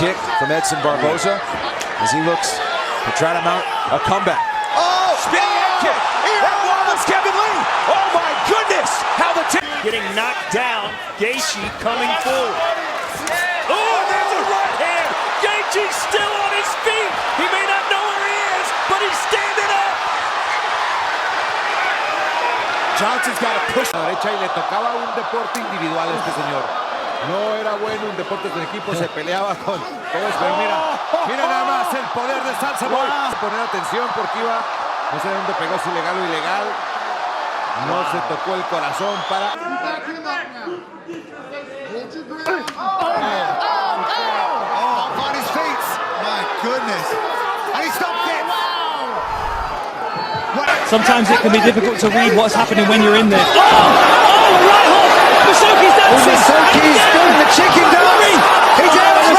kick from Edson Barboza as he looks to try to mount a comeback. Oh, spinning head kick. That wobbles Kevin Lee. Oh my goodness. How the getting knocked down. Gaethje coming forward. Oh, there's a right hand. Gaethje's still on his feet. He may not know where he is, but he's standing up. Johnson's got to push a la derecha y le tocaba un deporte individual a este señor. No era bueno un deporte de equipo, se peleaba con todos, pero mira nada más el poder de Salsa Boy. Poner atención porque iba, no sé de dónde pegó, si legal o ilegal. No se tocó el corazón para... On his feet. My goodness. And he stopped it. Sometimes it can be difficult to read what's happening when you're in there. Oh, right hook! Musoki's dancing! Musoki's doing the chicken dance! He's out of the